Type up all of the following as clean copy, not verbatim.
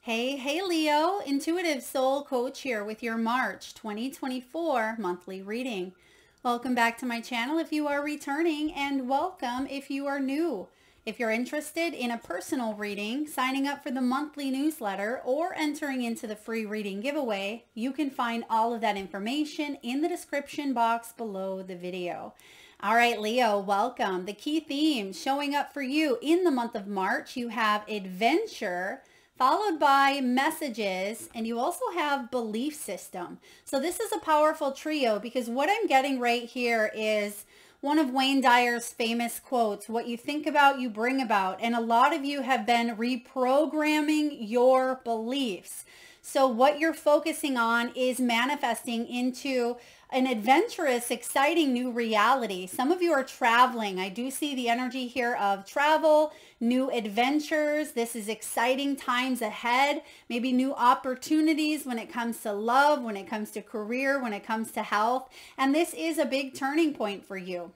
Hey Leo, Intuitive Soul Coach here with your March 2024 monthly reading. Welcome back to my channel if you are returning, and welcome if you are new. If you're interested in a personal reading, signing up for the monthly newsletter, or entering into the free reading giveaway, you can find all of that information in the description box below the video. All right, Leo, welcome. The key themes showing up for you in the month of March, you have adventure, followed by messages, and you also have belief system. So this is a powerful trio because what I'm getting right here is one of Wayne Dyer's famous quotes, what you think about, you bring about. And a lot of you have been reprogramming your beliefs. So what you're focusing on is manifesting into an adventurous, exciting new reality. Some of you are traveling. I do see the energy here of travel, new adventures. This is exciting times ahead. Maybe new opportunities when it comes to love, when it comes to career, when it comes to health. And this is a big turning point for you.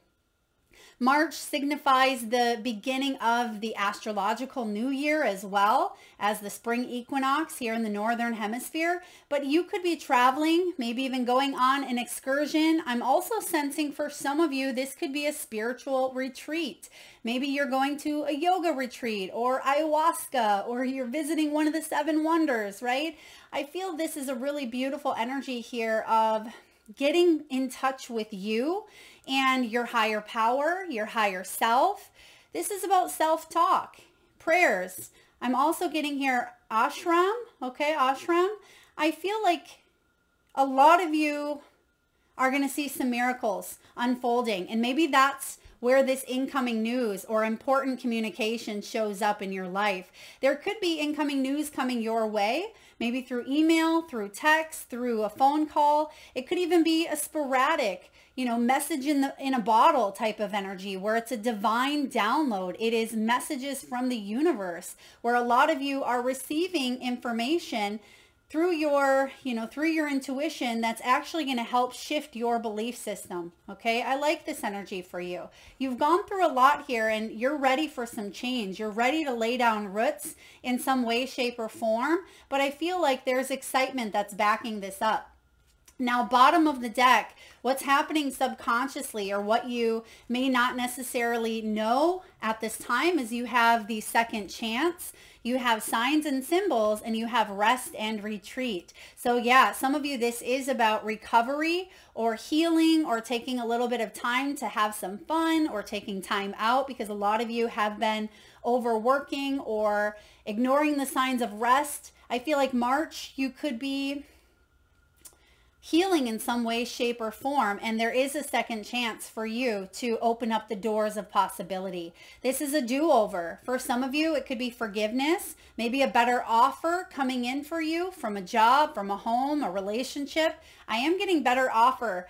March signifies the beginning of the astrological new year as well as the spring equinox here in the northern hemisphere. But you could be traveling, maybe even going on an excursion. I'm also sensing for some of you, this could be a spiritual retreat. Maybe you're going to a yoga retreat or ayahuasca, or you're visiting one of the seven wonders, right? I feel this is a really beautiful energy here of getting in touch with you and your higher power, your higher self. This is about self-talk, prayers. I'm also getting here ashram, okay, ashram. I feel like a lot of you are going to see some miracles unfolding, and maybe that's where this incoming news or important communication shows up in your life. There could be incoming news coming your way, maybe through email, through text, through a phone call. It could even be a sporadic, message in a bottle type of energy where it's a divine download. It is messages from the universe where a lot of you are receiving information through your, through your intuition that's actually going to help shift your belief system. Okay. I like this energy for you. You've gone through a lot here and you're ready for some change. You're ready to lay down roots in some way, shape, or form. But I feel like there's excitement that's backing this up. Now, bottom of the deck, what's happening subconsciously or what you may not necessarily know at this time is you have the second chance, you have signs and symbols, and you have rest and retreat. So yeah, some of you, this is about recovery or healing or taking a little bit of time to have some fun or taking time out, because a lot of you have been overworking or ignoring the signs of rest. I feel like March, you could be healing in some way, shape, or form, and there is a second chance for you to open up the doors of possibility. This is a do-over. For some of you, it could be forgiveness, maybe a better offer coming in for you from a job, from a home, a relationship. I am getting better offer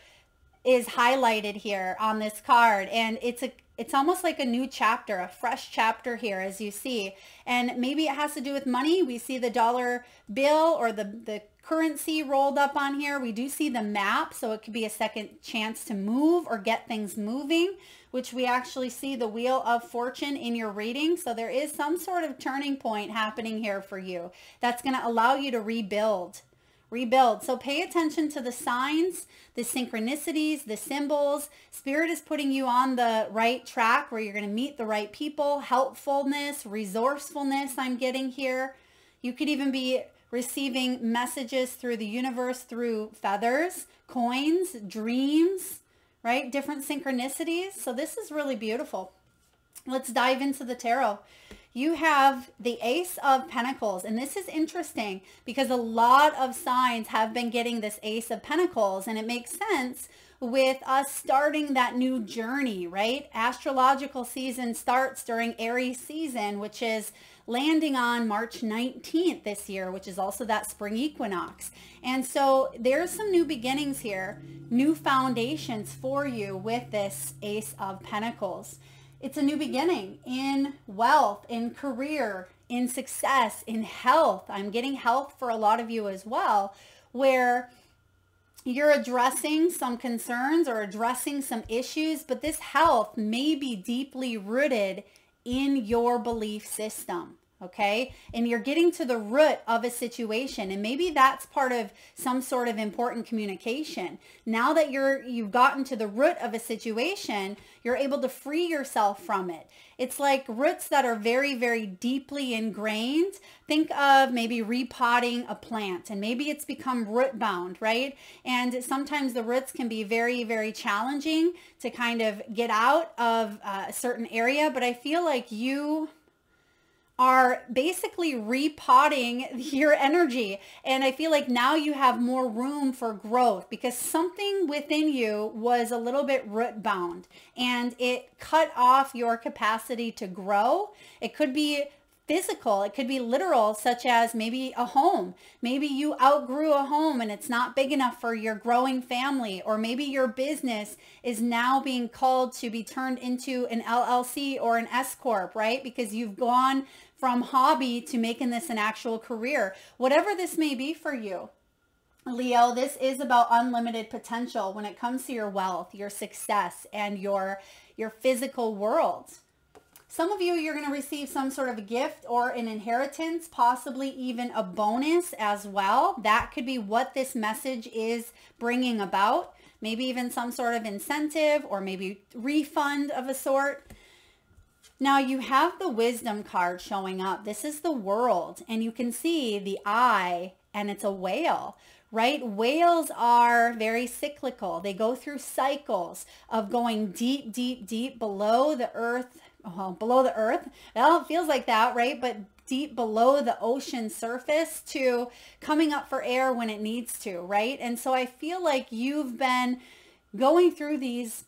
is highlighted here on this card, and it's almost like a new chapter, a fresh chapter here, as you see. And maybe it has to do with money. We see the dollar bill or the currency rolled up on here. We do see the map, so it could be a second chance to move or get things moving, which we actually see the Wheel of Fortune in your reading. So there is some sort of turning point happening here for you that's going to allow you to rebuild. So pay attention to the signs, the synchronicities, the symbols. Spirit is putting you on the right track where you're going to meet the right people. Helpfulness, resourcefulness I'm getting here. You could even be receiving messages through the universe through feathers, coins, dreams, right? Different synchronicities. So this is really beautiful. Let's dive into the tarot. You have the Ace of Pentacles, and this is interesting because a lot of signs have been getting this Ace of Pentacles, and it makes sense with us starting that new journey, right? Astrological season starts during Aries season, which is landing on March 19th this year, which is also that spring equinox. And so there's some new beginnings here, new foundations for you with this Ace of Pentacles. It's a new beginning in wealth, in career, in success, in health. I'm getting health for a lot of you as well, where you're addressing some concerns or addressing some issues, but this health may be deeply rooted in your belief system. okay? And you're getting to the root of a situation, and maybe that's part of some sort of important communication. Now that you've gotten to the root of a situation, you're able to free yourself from it. It's like roots that are very, very deeply ingrained. Think of maybe repotting a plant, and maybe it's become root bound, right? And sometimes the roots can be very, very challenging to kind of get out of a certain area, but I feel like you are basically repotting your energy. And I feel like now you have more room for growth because something within you was a little bit root bound and it cut off your capacity to grow. It could be physical, it could be literal, such as maybe a home. Maybe you outgrew a home and it's not big enough for your growing family, or maybe your business is now being called to be turned into an LLC or an S Corp, right? Because you've gone from hobby to making this an actual career. Whatever this may be for you, Leo, this is about unlimited potential when it comes to your wealth, your success, and your physical world. Some of you, you're going to receive some sort of a gift or an inheritance, possibly even a bonus as well. That could be what this message is bringing about. Maybe even some sort of incentive or maybe refund of a sort. Now you have the wisdom card showing up. This is the world, and you can see the eye, and it's a whale, right? Whales are very cyclical. They go through cycles of going deep, deep, deep below the earth. Below the earth. Well, it feels like that, right? But deep below the ocean surface to coming up for air when it needs to, right? And so I feel like you've been going through these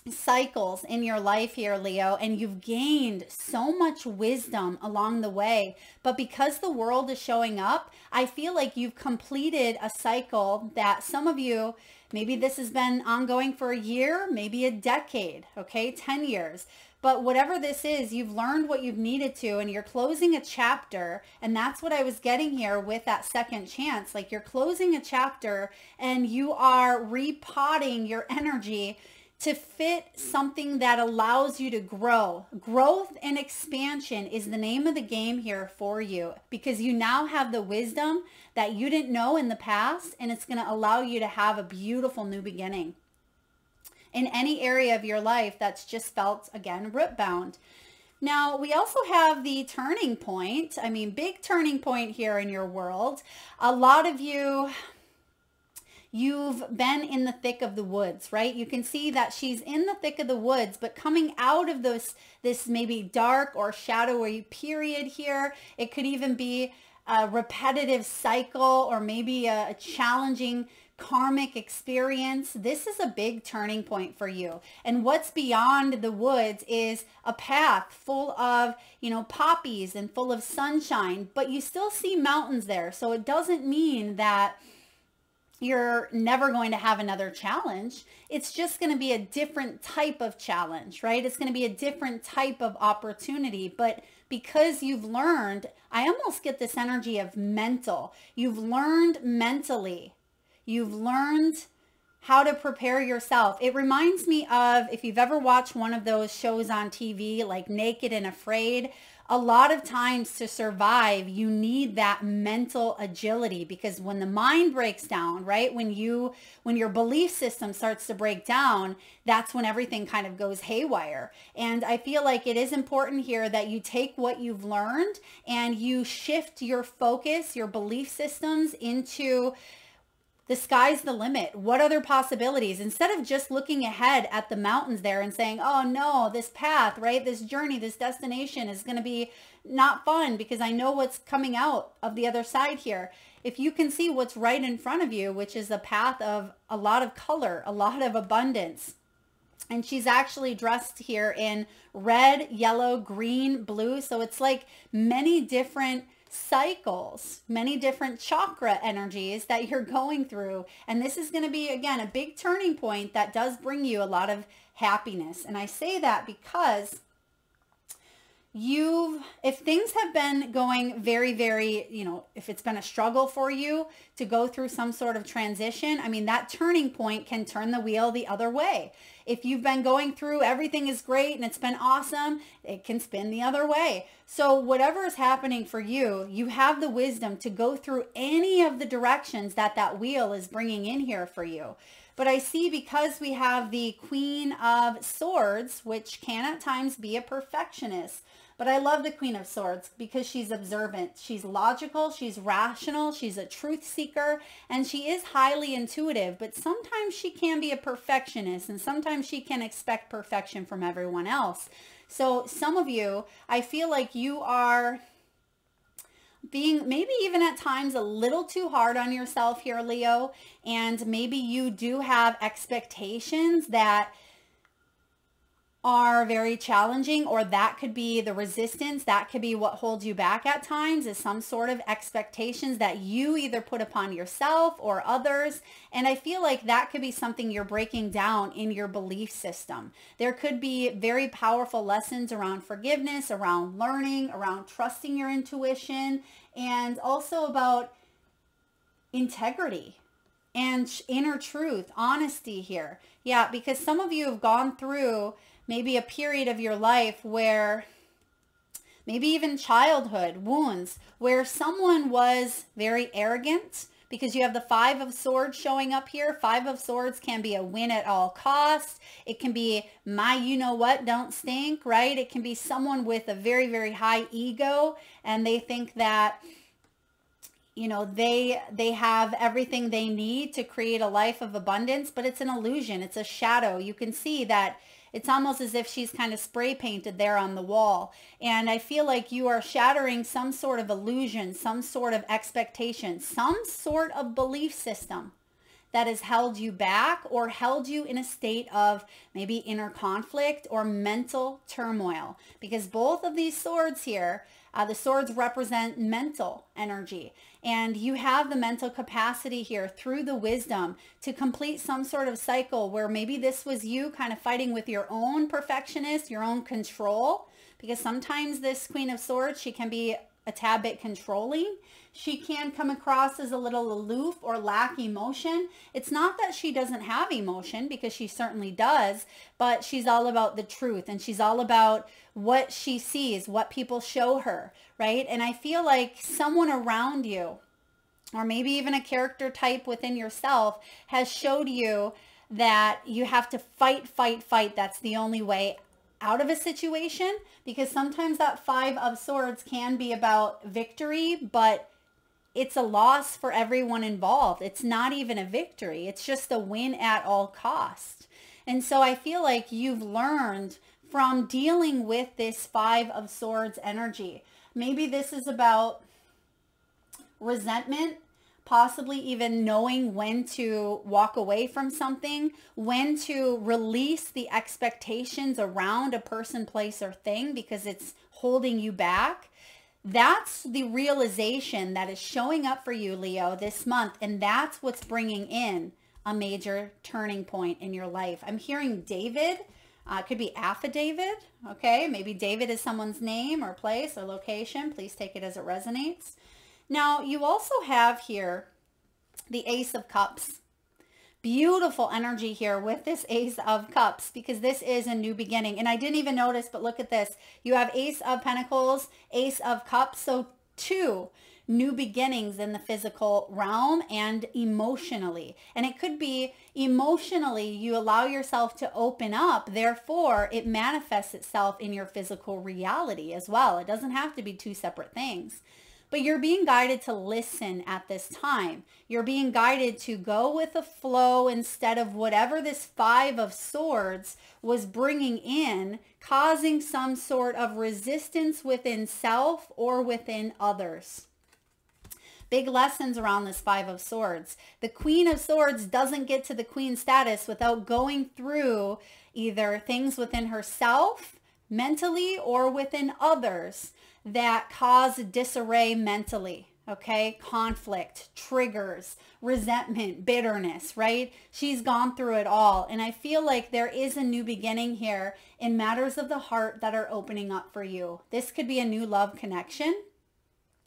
cycles in your life here, Leo, and you've gained so much wisdom along the way. But because the world is showing up, I feel like you've completed a cycle that some of you, maybe this has been ongoing for a year, maybe a decade, okay, 10 years. But whatever this is, you've learned what you've needed to, and you're closing a chapter. And that's what I was getting here with that second chance. Like you're closing a chapter and you are repotting your energy to fit something that allows you to grow. Growth and expansion is the name of the game here for you, because you now have the wisdom that you didn't know in the past, and it's going to allow you to have a beautiful new beginning in any area of your life that's just felt, again, root bound. Now, we also have the turning point. I mean, big turning point here in your world. A lot of you, you've been in the thick of the woods, right? You can see that she's in the thick of the woods, but coming out of this maybe dark or shadowy period here. It could even be a repetitive cycle or maybe a challenging karmic experience. This is a big turning point for you. And what's beyond the woods is a path full of, poppies and full of sunshine, but you still see mountains there. So it doesn't mean that you're never going to have another challenge. It's just going to be a different type of challenge, right? It's going to be a different type of opportunity. But because you've learned, I almost get this energy of mental. You've learned mentally. You've learned how to prepare yourself. It reminds me of, if you've ever watched one of those shows on TV, like Naked and Afraid, a lot of times to survive, you need that mental agility, because when the mind breaks down, right? When your belief system starts to break down, that's when everything kind of goes haywire. And I feel like it is important here that you take what you've learned and you shift your focus, your belief systems into the sky's the limit. What other possibilities? Instead of just looking ahead at the mountains there and saying, oh no, this path, right? This journey, this destination is going to be not fun because I know what's coming out of the other side here. If you can see what's right in front of you, which is a path of a lot of color, a lot of abundance. And she's actually dressed here in red, yellow, green, blue. So it's like many different cycles, many different chakra energies that you're going through. And this is going to be, again, a big turning point that does bring you a lot of happiness. And I say that because if things have been going very, very, if it's been a struggle for you to go through some sort of transition, I mean, that turning point can turn the wheel the other way. If you've been going through, everything is great and it's been awesome, it can spin the other way. So whatever is happening for you, you have the wisdom to go through any of the directions that wheel is bringing in here for you. But I see, because we have the Queen of Swords, which can at times be a perfectionist. But I love the Queen of Swords because she's observant. She's logical. She's rational. She's a truth seeker. And she is highly intuitive. But sometimes she can be a perfectionist. And sometimes she can expect perfection from everyone else. So some of you, I feel like you are being maybe even at times a little too hard on yourself here, Leo. And maybe you do have expectations that are very challenging, or that could be the resistance. That could be what holds you back at times, is some sort of expectations that you either put upon yourself or others. And I feel like that could be something you're breaking down in your belief system. There could be very powerful lessons around forgiveness, around learning, around trusting your intuition, and also about integrity and inner truth, honesty here. Yeah, because some of you have gone through maybe a period of your life where, maybe even childhood wounds, where someone was very arrogant, because you have the Five of Swords showing up here. Five of Swords can be a win at all costs. It can be my you-know-what don't stink, right? It can be someone with a very, very high ego, and they think that, they have everything they need to create a life of abundance, but it's an illusion. It's a shadow. You can see that it's almost as if she's kind of spray painted there on the wall. And I feel like you are shattering some sort of illusion, some sort of expectation, some sort of belief system that has held you back or held you in a state of maybe inner conflict or mental turmoil. Because both of these swords here, the swords represent mental energy. And you have the mental capacity here through the wisdom to complete some sort of cycle where maybe this was you kind of fighting with your own perfectionist, your own control. Because sometimes this Queen of Swords, she can be a tad bit controlling. She can come across as a little aloof or lack emotion. It's not that she doesn't have emotion, because she certainly does, but she's all about the truth, and she's all about what she sees, what people show her, right? And I feel like someone around you, or maybe even a character type within yourself, has showed you that you have to fight, fight, fight. That's the only way out of a situation, because sometimes that Five of Swords can be about victory, but it's a loss for everyone involved. It's not even a victory. It's just a win at all cost. And so I feel like you've learned from dealing with this Five of Swords energy. Maybe this is about resentment, possibly even knowing when to walk away from something, when to release the expectations around a person, place, or thing because it's holding you back. That's the realization that is showing up for you, Leo, this month. And that's what's bringing in a major turning point in your life. I'm hearing David. It could be affidavit. Okay, maybe David is someone's name or place or location. Please take it as it resonates. Now, you also have here the Ace of Cups. Beautiful energy here with this Ace of Cups, because this is a new beginning. And I didn't even notice, but look at this. You have Ace of Pentacles, Ace of Cups. So two new beginnings in the physical realm and emotionally. And it could be emotionally you allow yourself to open up. Therefore, it manifests itself in your physical reality as well. It doesn't have to be two separate things. But you're being guided to listen at this time. You're being guided to go with the flow instead of whatever this Five of Swords was bringing in, causing some sort of resistance within self or within others. Big lessons around this Five of Swords. The Queen of Swords doesn't get to the Queen status without going through either things within herself, mentally, or within others that cause disarray mentally. Okay, conflict, triggers, resentment, bitterness, right? She's gone through it all. And I feel like there is a new beginning here in matters of the heart that are opening up for you. This could be a new love connection.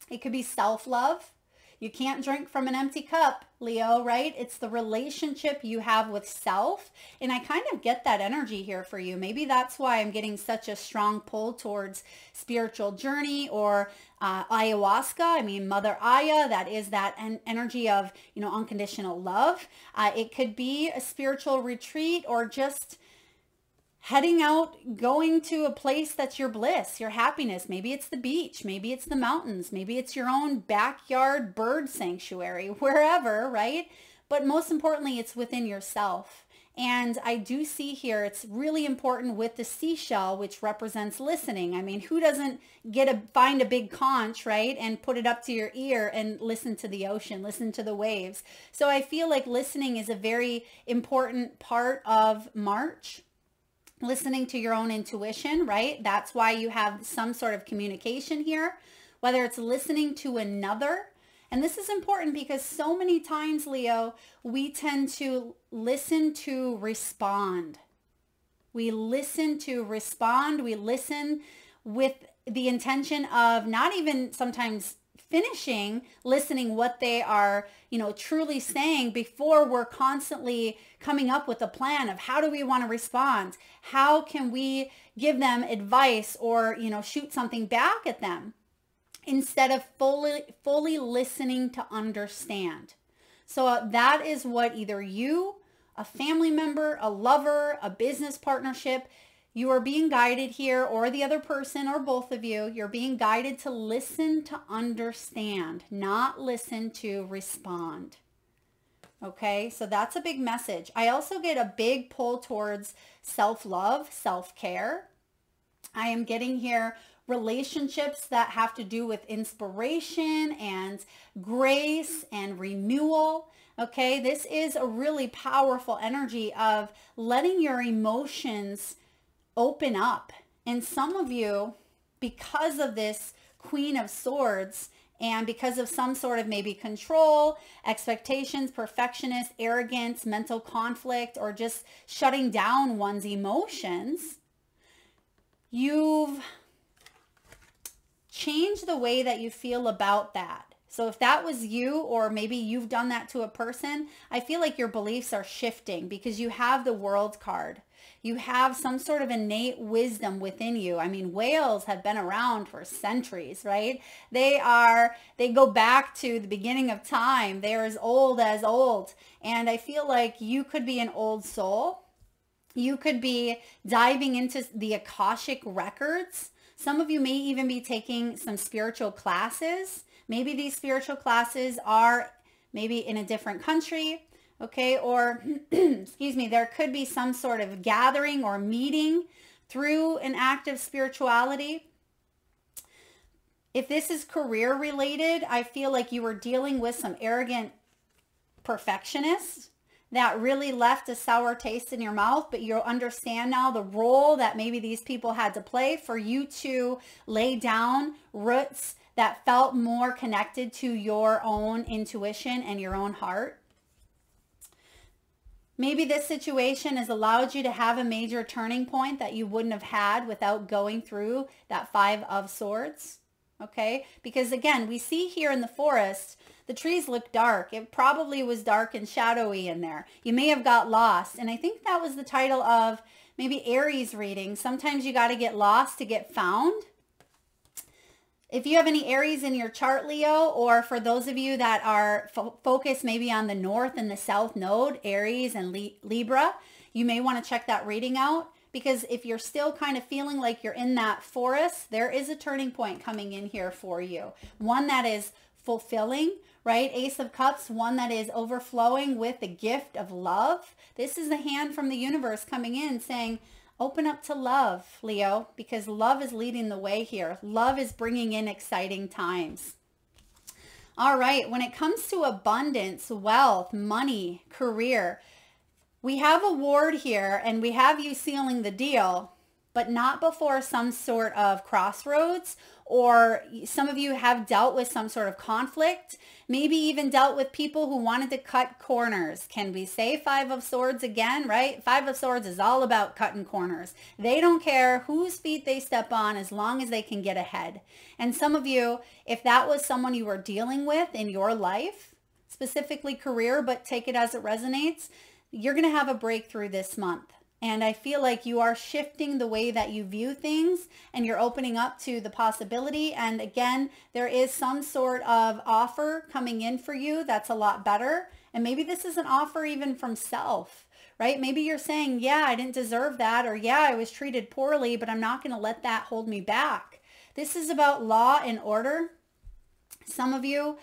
It could be self-love. You can't drink from an empty cup, Leo, right? It's the relationship you have with self. And I kind of get that energy here for you. Maybe that's why I'm getting such a strong pull towards spiritual journey or ayahuasca. I mean, Mother Aya, that is that energy of, unconditional love. It could be a spiritual retreat or just heading out, going to a place that's your bliss, your happiness. Maybe it's the beach, maybe it's the mountains, maybe it's your own backyard bird sanctuary, wherever, right? But most importantly, it's within yourself. And I do see here, it's really important with the seashell, which represents listening. I mean, who doesn't find a big conch, right? And put it up to your ear and listen to the ocean, listen to the waves. So I feel like listening is a very important part of March. Listening to your own intuition, right? That's why you have some sort of communication here, whether it's listening to another. And this is important because so many times, Leo, we tend to listen to respond. We listen to respond. We listen with the intention of not even sometimes finishing listening what they are, truly saying before we're constantly coming up with a plan of how do we want to respond? How can we give them advice or, shoot something back at them instead of fully listening to understand. So that is what either you, a family member, a lover, a business partnership, you are being guided here, or the other person, or both of you, you're being guided to listen to understand, not listen to respond. Okay, so that's a big message. I also get a big pull towards self-love, self-care. I am getting here relationships that have to do with inspiration and grace and renewal. Okay, this is a really powerful energy of letting your emotions open up. And some of you, because of this Queen of Swords and because of some sort of maybe control, expectations, perfectionist, arrogance, mental conflict, or just shutting down one's emotions, you've changed the way that you feel about that. So if that was you, or maybe you've done that to a person, I feel like your beliefs are shifting because you have the World card. You have some sort of innate wisdom within you. I mean, whales have been around for centuries, right? They go back to the beginning of time. They're as old as old. And I feel like you could be an old soul. You could be diving into the Akashic records. Some of you may even be taking some spiritual classes. Maybe these spiritual classes are maybe in a different country. Okay, or excuse me, there could be some sort of gathering or meeting through an act of spirituality. If this is career related, I feel like you were dealing with some arrogant perfectionists that really left a sour taste in your mouth, but you understand now the role that maybe these people had to play for you to lay down roots that felt more connected to your own intuition and your own heart. Maybe this situation has allowed you to have a major turning point that you wouldn't have had without going through that Five of Swords. Okay, because again, we see here in the forest, the trees look dark. It probably was dark and shadowy in there. You may have got lost. And I think that was the title of maybe Aries reading. Sometimes you got to get lost to get found. If you have any Aries in your chart, Leo, or for those of you that are focused maybe on the North and the South node, Aries and Libra, you may want to check that reading out, because if you're still kind of feeling like you're in that forest, there is a turning point coming in here for you. One that is fulfilling, right? Ace of Cups, one that is overflowing with the gift of love. This is the hand from the universe coming in saying, open up to love, Leo, because love is leading the way here. Love is bringing in exciting times. All right, when it comes to abundance, wealth, money, career, we have a ward here and we have you sealing the deal. but not before some sort of crossroads, or some of you have dealt with some sort of conflict, maybe even dealt with people who wanted to cut corners. Can we say Five of Swords again, right? Five of Swords is all about cutting corners. They don't care whose feet they step on as long as they can get ahead. And some of you, if that was someone you were dealing with in your life, specifically career, but take it as it resonates, you're going to have a breakthrough this month. And I feel like you are shifting the way that you view things, and you're opening up to the possibility. And again, there is some sort of offer coming in for you that's a lot better. And maybe this is an offer even from self, right? Maybe you're saying, yeah, I didn't deserve that, or yeah, I was treated poorly, but I'm not going to let that hold me back. This is about law and order. Some of you,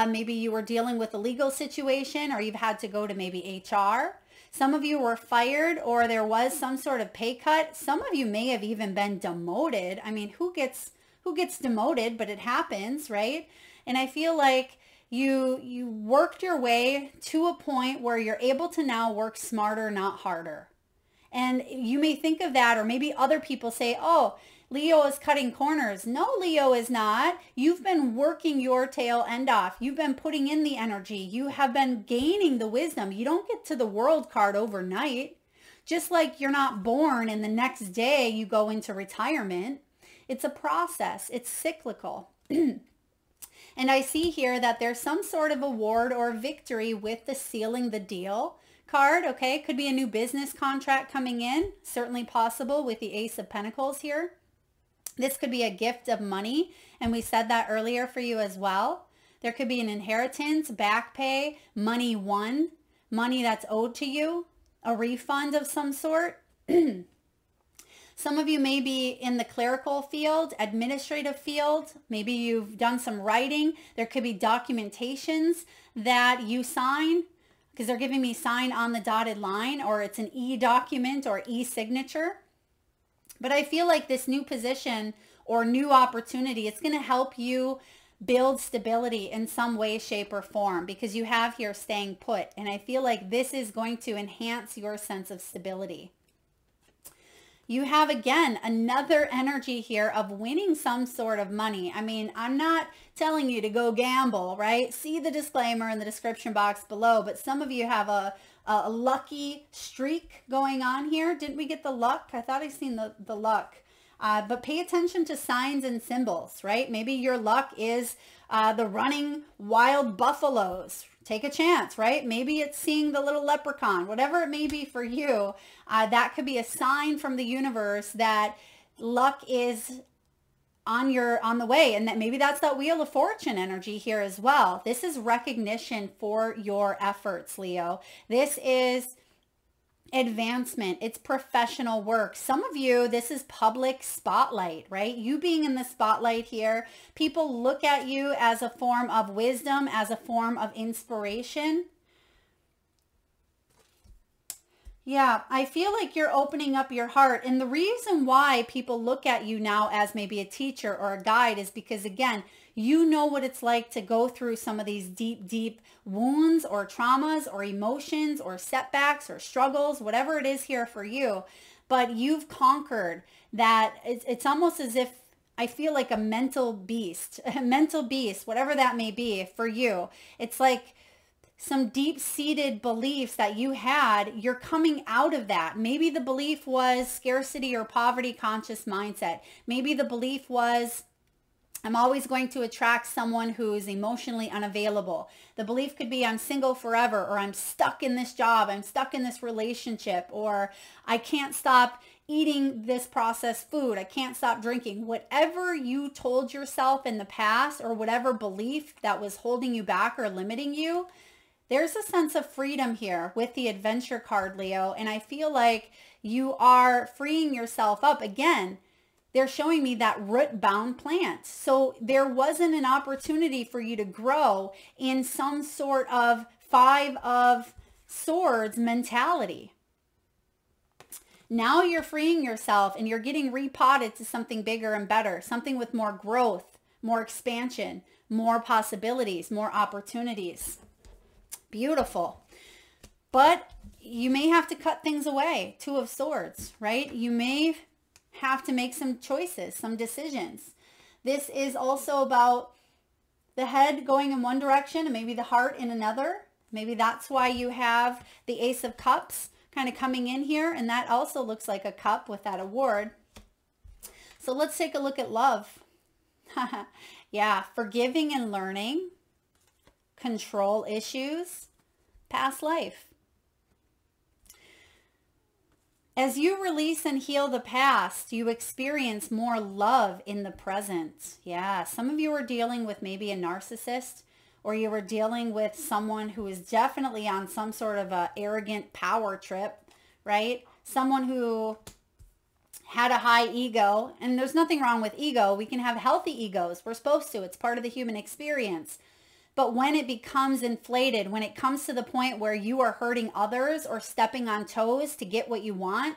maybe you were dealing with a legal situation, or you've had to go to maybe HR. Some of you were fired, or there was some sort of pay cut. Some of you may have even been demoted. I mean, who gets demoted, but it happens, right? And I feel like you worked your way to a point where you're able to now work smarter, not harder. And you may think of that, or maybe other people say, oh, Leo is cutting corners. No, Leo is not. You've been working your tail end off. You've been putting in the energy. You have been gaining the wisdom. You don't get to the World card overnight. Just like you're not born and the next day you go into retirement. It's a process. It's cyclical. And I see here that there's some sort of award or victory with the sealing the deal card. Okay, could be a new business contract coming in. Certainly possible with the Ace of Pentacles here. This could be a gift of money, and we said that earlier for you as well. There could be an inheritance, back pay, money won, money that's owed to you, a refund of some sort. Some of you may be in the clerical field, administrative field. Maybe you've done some writing. There could be documentations that you sign, because they're giving me sign on the dotted line, or it's an e-document or e-signature. But I feel like this new position or new opportunity, it's going to help you build stability in some way, shape, or form, because you have here staying put. And I feel like this is going to enhance your sense of stability. You have, again, another energy here of winning some sort of money. I mean, I'm not telling you to go gamble, right? See the disclaimer in the description box below. But some of you have a lucky streak going on here. Didn't we get the luck? I thought I seen the luck. But pay attention to signs and symbols, right? Maybe your luck is the running wild buffaloes. Take a chance, right? Maybe it's seeing the little leprechaun, whatever it may be for you. That could be a sign from the universe that luck is on the way, and that maybe that's that Wheel of Fortune energy here as well. This is recognition for your efforts, Leo. This is advancement. It's professional work. Some of you, this is public spotlight, right? You being in the spotlight here, people look at you as a form of wisdom, as a form of inspiration. Yeah, I feel like you're opening up your heart. And the reason why people look at you now as maybe a teacher or a guide is because, again, you know what it's like to go through some of these deep, deep wounds or traumas or emotions or setbacks or struggles, whatever it is here for you. But you've conquered that. It's almost as if I feel like a mental beast, whatever that may be for you. It's like some deep-seated beliefs that you had, you're coming out of that. Maybe the belief was scarcity or poverty conscious mindset. Maybe the belief was, I'm always going to attract someone who's emotionally unavailable. The belief could be I'm single forever, or I'm stuck in this job, I'm stuck in this relationship, or I can't stop eating this processed food, I can't stop drinking. Whatever you told yourself in the past, or whatever belief that was holding you back or limiting you, there's a sense of freedom here with the adventure card, Leo. And I feel like you are freeing yourself up. Again, they're showing me that root-bound plant. So there wasn't an opportunity for you to grow in some sort of Five of Swords mentality. Now you're freeing yourself and you're getting repotted to something bigger and better, something with more growth, more expansion, more possibilities, more opportunities. Beautiful. But you may have to cut things away. Two of Swords, right? You may have to make some choices, some decisions. This is also about the head going in one direction and maybe the heart in another. Maybe that's why you have the Ace of Cups kind of coming in here. And that also looks like a cup with that award. So let's take a look at love. Yeah, forgiving and learning, control issues, past life. As you release and heal the past, you experience more love in the present. Yeah, some of you are dealing with maybe a narcissist, or you were dealing with someone who is definitely on some sort of a arrogant power trip, right? Someone who had a high ego, and there's nothing wrong with ego. We can have healthy egos. We're supposed to. It's part of the human experience. But when it becomes inflated, when it comes to the point where you are hurting others or stepping on toes to get what you want,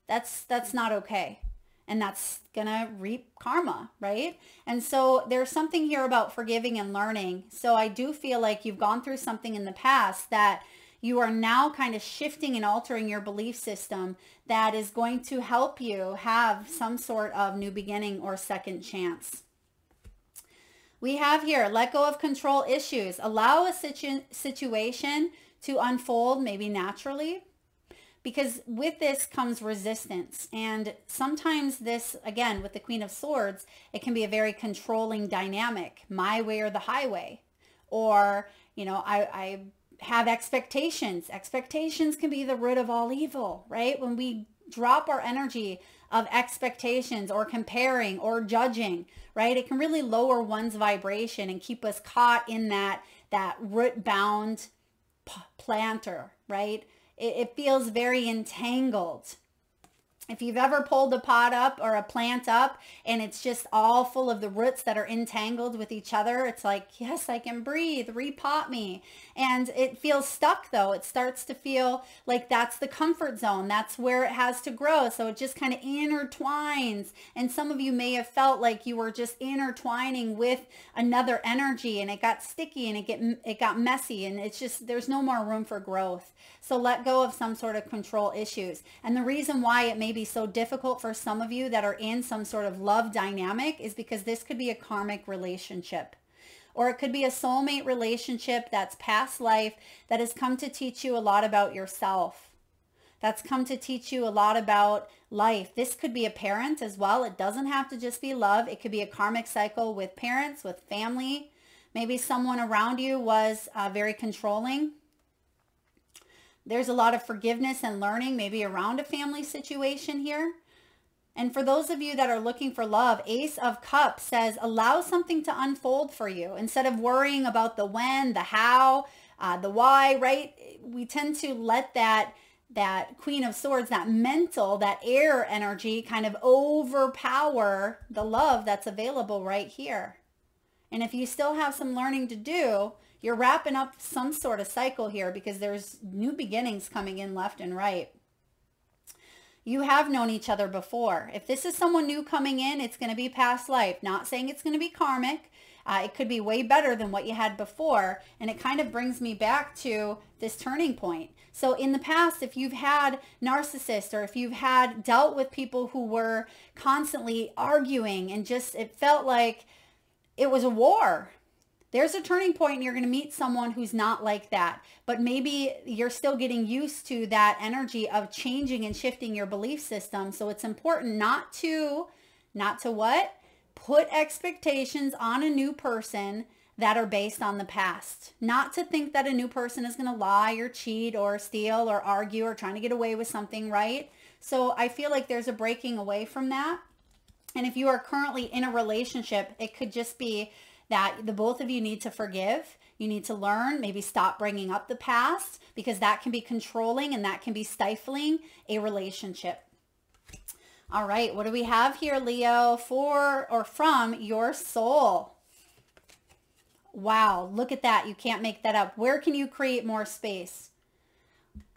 that's not okay. And that's going to reap karma, right? And so there's something here about forgiving and learning. So I do feel like you've gone through something in the past that you are now kind of shifting and altering your belief system that is going to help you have some sort of new beginning or second chance. We have here, let go of control issues. Allow a situation to unfold maybe naturally, because with this comes resistance. And sometimes this, again, with the Queen of Swords, it can be a very controlling dynamic, my way or the highway. Or, you know, I have expectations. Expectations can be the root of all evil, right? When we drop our energy of expectations or comparing or judging, right? It can really lower one's vibration and keep us caught in that root-bound planter, right? It feels very entangled. If you've ever pulled a pot up or a plant up and it's just all full of the roots that are entangled with each other, it's like, yes, I can breathe, repot me. And it feels stuck though. It starts to feel like that's the comfort zone. That's where it has to grow. So it just kind of intertwines. And some of you may have felt like you were just intertwining with another energy and it got sticky and it got messy, and it's just, there's no more room for growth. So let go of some sort of control issues. And the reason why it may be so difficult for some of you that are in some sort of love dynamic is because this could be a karmic relationship, or it could be a soulmate relationship that's past life that has come to teach you a lot about yourself. That's come to teach you a lot about life. This could be a parent as well. It doesn't have to just be love. It could be a karmic cycle with parents, with family. Maybe someone around you was very controlling. There's a lot of forgiveness and learning maybe around a family situation here. And for those of you that are looking for love, Ace of Cups says, allow something to unfold for you. Instead of worrying about the when, the how, the why, right? We tend to let that Queen of Swords, that mental, that air energy kind of overpower the love that's available right here. And if you still have some learning to do, you're wrapping up some sort of cycle here because there's new beginnings coming in left and right. You have known each other before. If this is someone new coming in, it's going to be past life. Not saying it's going to be karmic. It could be way better than what you had before. And it kind of brings me back to this turning point. So in the past, if you've had narcissists, or if you've had dealt with people who were constantly arguing and just, it felt like it was a war. There's a turning point and you're going to meet someone who's not like that. But maybe you're still getting used to that energy of changing and shifting your belief system. So it's important not to what? Put expectations on a new person that are based on the past. Not to think that a new person is going to lie or cheat or steal or argue or trying to get away with something, right? So I feel like there's a breaking away from that. And if you are currently in a relationship, it could just be that the both of you need to forgive. You need to learn, maybe stop bringing up the past, because that can be controlling and that can be stifling a relationship. All right, what do we have here, Leo, for or from your soul? Wow, look at that. You can't make that up. Where can you create more space?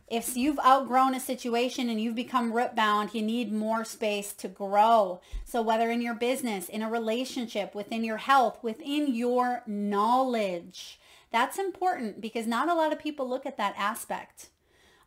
If you've outgrown a situation and you've become root bound, you need more space to grow. So whether in your business, in a relationship, within your health, within your knowledge, that's important because not a lot of people look at that aspect.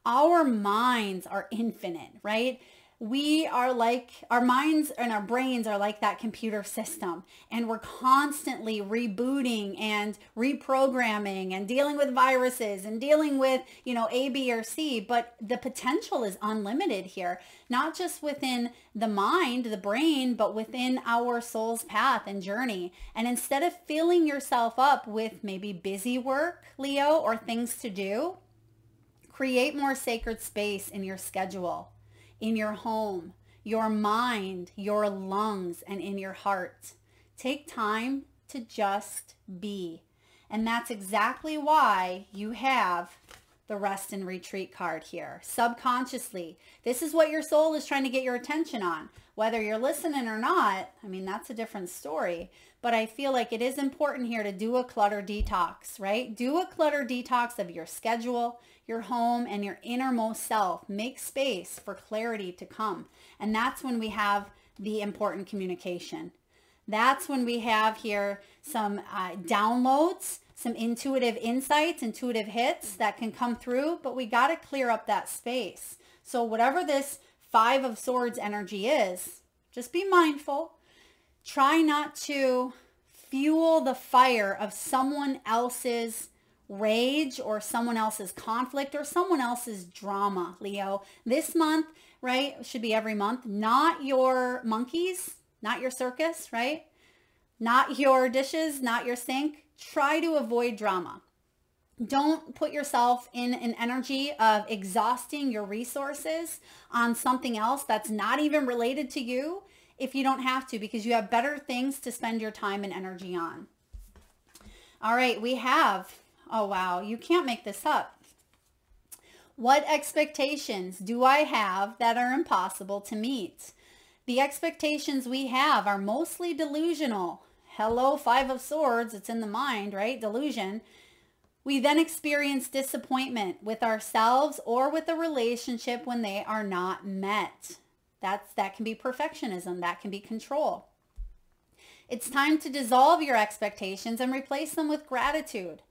Our minds are infinite, right? we are like, our minds and our brains are like that computer system, and we're constantly rebooting and reprogramming and dealing with viruses and dealing with, A, B, or C, but the potential is unlimited here, not just within the mind, the brain, but within our soul's path and journey. And instead of filling yourself up with maybe busy work, Leo, or things to do, create more sacred space in your schedule, in your home, your mind, your lungs, and in your heart. Take time to just be. And that's exactly why you have the rest and retreat card here. Subconsciously, this is what your soul is trying to get your attention on. Whether you're listening or not, I mean, that's a different story. But I feel like it is important here to do a clutter detox, right? Do a clutter detox of your schedule, your home, and your innermost self. Make space for clarity to come. And that's when we have the important communication. That's when we have here some downloads, some intuitive insights, intuitive hits that can come through, but we got to clear up that space. So whatever this Five of Swords energy is, just be mindful. Try not to fuel the fire of someone else's rage or someone else's conflict or someone else's drama, Leo. This month, right, should be every month, not your monkeys, not your circus, right? Not your dishes, not your sink. Try to avoid drama. Don't put yourself in an energy of exhausting your resources on something else that's not even related to you if you don't have to, because you have better things to spend your time and energy on. All right, we have, oh wow, you can't make this up. What expectations do I have that are impossible to meet? The expectations we have are mostly delusional. Hello, Five of Swords, it's in the mind, right? Delusion. We then experience disappointment with ourselves or with a relationship when they are not met. That can be perfectionism. That can be control. It's time to dissolve your expectations and replace them with gratitude.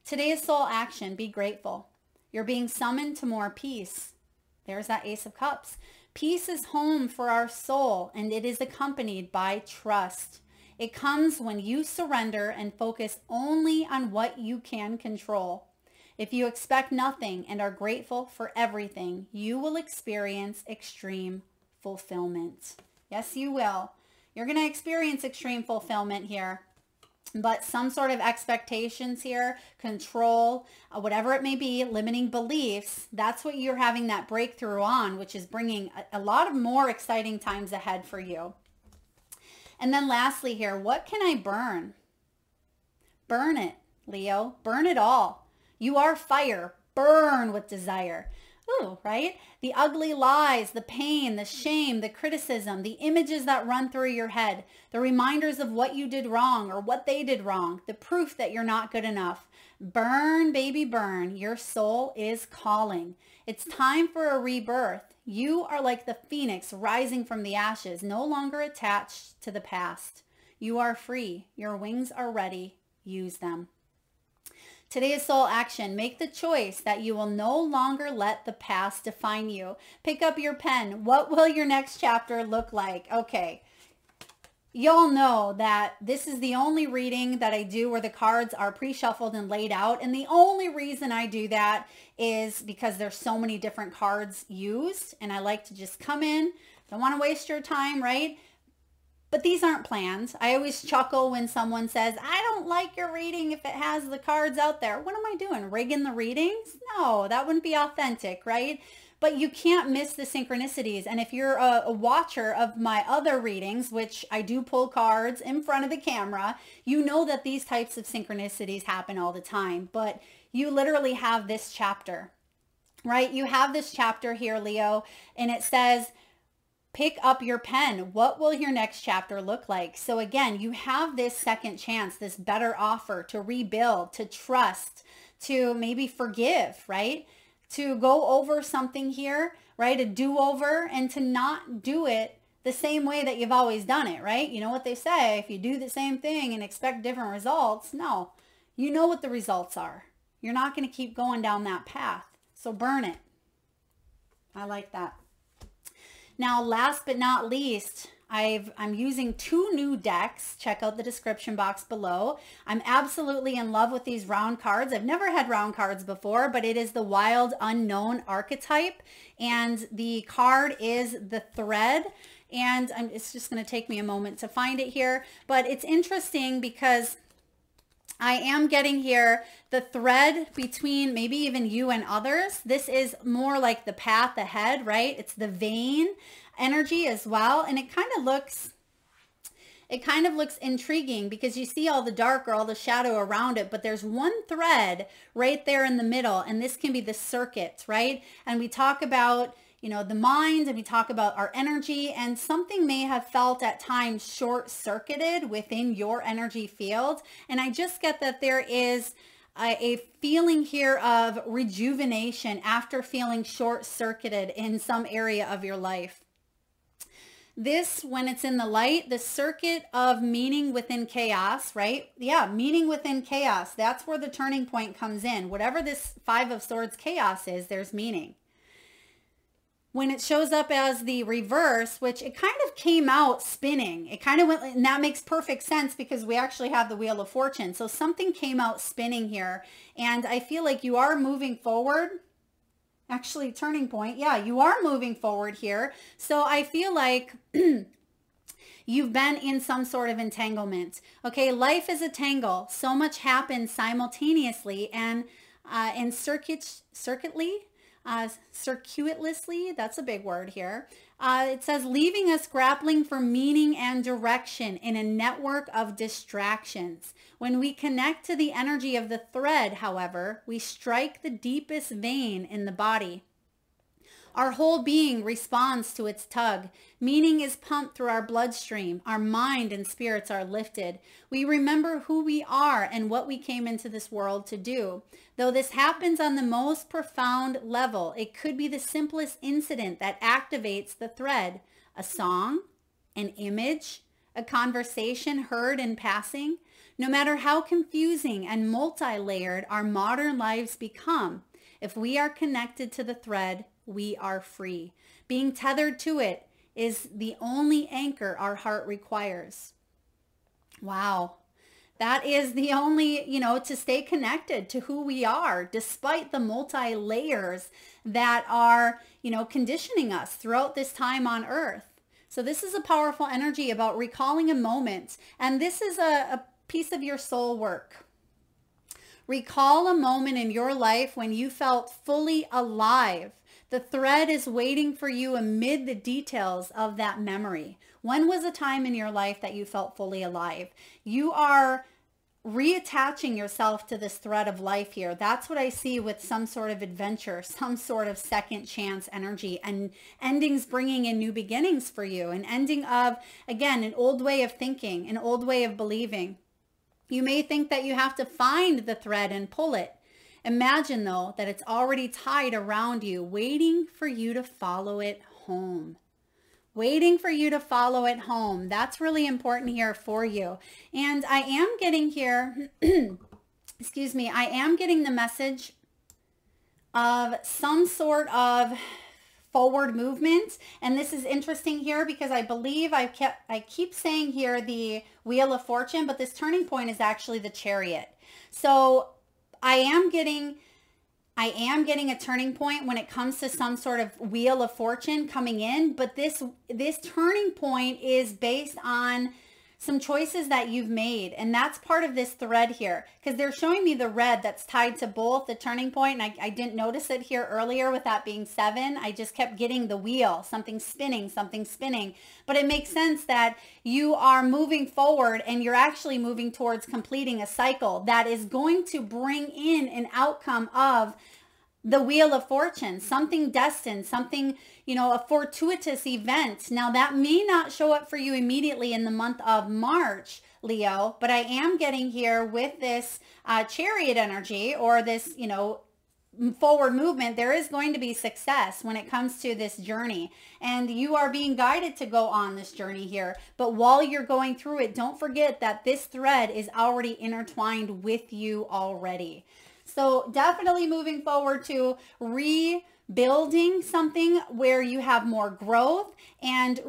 Today's soul action, be grateful. You're being summoned to more peace. There's that Ace of Cups. Peace is home for our soul, and it is accompanied by trust. It comes when you surrender and focus only on what you can control. If you expect nothing and are grateful for everything, you will experience extreme fulfillment. Yes, you will. You're going to experience extreme fulfillment here, but some sort of expectations here, control, whatever it may be, limiting beliefs, that's what you're having that breakthrough on, which is bringing a lot of more exciting times ahead for you. And then lastly here, what can I burn? Burn it, Leo. Burn it all. You are fire. Burn with desire. Ooh, right? The ugly lies, the pain, the shame, the criticism, the images that run through your head, the reminders of what you did wrong or what they did wrong, the proof that you're not good enough. Burn, baby, burn. Your soul is calling. It's time for a rebirth. You are like the phoenix rising from the ashes, no longer attached to the past. You are free. Your wings are ready. Use them. Today's soul action. Make the choice that you will no longer let the past define you. Pick up your pen. What will your next chapter look like? Okay. Y'all know that this is the only reading that I do where the cards are pre-shuffled and laid out. And the only reason I do that is because there's so many different cards used. And I like to just come in. Don't want to waste your time, right? But these aren't planned. I always chuckle when someone says, I don't like your reading if it has the cards out there. What am I doing? Rigging the readings? No, that wouldn't be authentic, right? But you can't miss the synchronicities. And if you're a watcher of my other readings, which I do pull cards in front of the camera, you know that these types of synchronicities happen all the time. But you literally have this chapter, right? You have this chapter here, Leo, and it says, pick up your pen. What will your next chapter look like? So again, you have this second chance, this better offer to rebuild, to trust, to maybe forgive, right? To go over something here, right? A do-over, and to not do it the same way that you've always done it, right? You know what they say, if you do the same thing and expect different results, no, you know what the results are. You're not going to keep going down that path. So burn it. I like that. Now, last but not least, I'm using 2 new decks. Check out the description box below. I'm absolutely in love with these round cards. I've never had round cards before, but it is the Wild Unknown archetype. And the card is the Thread. And it's just going to take me a moment to find it here. But it's interesting because I am getting here the thread between maybe even you and others. This is more like the path ahead, right? It's the vein energy as well. And it kind of looks intriguing because you see all the dark or all the shadow around it, but there's one thread right there in the middle. And this can be the circuit, right? And we talk about, you know, the mind, and we talk about our energy, and something may have felt at times short-circuited within your energy field. And I just get that there is a feeling here of rejuvenation after feeling short-circuited in some area of your life. This, when it's in the light, the circuit of meaning within chaos, right? Yeah, meaning within chaos. That's where the turning point comes in. Whatever this 5 of Swords chaos is, there's meaning. When it shows up as the reverse, which it kind of came out spinning. It kind of went, and that makes perfect sense because we actually have the Wheel of Fortune. So something came out spinning here. And I feel like you are moving forward. Actually, turning point. Yeah, you are moving forward here. So I feel like you've been in some sort of entanglement. Okay, life is a tangle. So much happens simultaneously and circuitously, that's a big word here. It says, leaving us grappling for meaning and direction in a network of distractions. When we connect to the energy of the thread, however, we strike the deepest vein in the body. Our whole being responds to its tug. Meaning is pumped through our bloodstream. Our mind and spirits are lifted. We remember who we are and what we came into this world to do. Though this happens on the most profound level, it could be the simplest incident that activates the thread. A song, an image, a conversation heard in passing. No matter how confusing and multi-layered our modern lives become, if we are connected to the thread, we are free. Being tethered to it is the only anchor our heart requires. Wow. That is the only, to stay connected to who we are, despite the multi-layers that are, conditioning us throughout this time on earth. So this is a powerful energy about recalling a moment. And this is a piece of your soul work. Recall a moment in your life when you felt fully alive. The thread is waiting for you amid the details of that memory. When was a time in your life that you felt fully alive? You are reattaching yourself to this thread of life here. That's what I see with some sort of adventure, some sort of second chance energy, and endings bringing in new beginnings for you. An ending of, again, an old way of thinking, an old way of believing. You may think that you have to find the thread and pull it. Imagine, though, that it's already tied around you, waiting for you to follow it home. Waiting for you to follow it home. That's really important here for you. And I am getting here, excuse me, I am getting the message of some sort of forward movement. And this is interesting here because I believe I keep saying here the Wheel of Fortune, but this turning point is actually the Chariot. So I am getting a turning point when it comes to some sort of Wheel of Fortune coming in, but this turning point is based on some choices that you've made, and that's part of this thread here, because they're showing me the red that's tied to both the turning point, and I didn't notice it here earlier with that being 7. I just kept getting the wheel, something spinning, but it makes sense that you are moving forward and you're actually moving towards completing a cycle that is going to bring in an outcome of the Wheel of Fortune, something destined, something, a fortuitous event. Now that may not show up for you immediately in the month of March, Leo, but I am getting here with this Chariot energy, or this, forward movement. There is going to be success when it comes to this journey, and you are being guided to go on this journey here. But while you're going through it, don't forget that this thread is already intertwined with you already. So definitely moving forward to building something where you have more growth and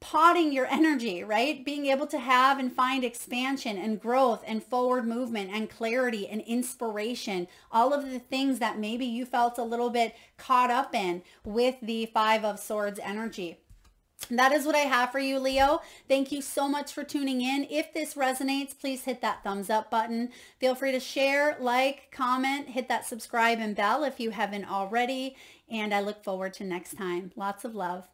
potting your energy, right? Being able to have and find expansion and growth and forward movement and clarity and inspiration, all of the things that maybe you felt a little bit caught up in with the Five of Swords energy. That is what I have for you, Leo. Thank you so much for tuning in. If this resonates, please hit that thumbs up button. Feel free to share, like, comment, hit that subscribe and bell if you haven't already. And I look forward to next time. Lots of love.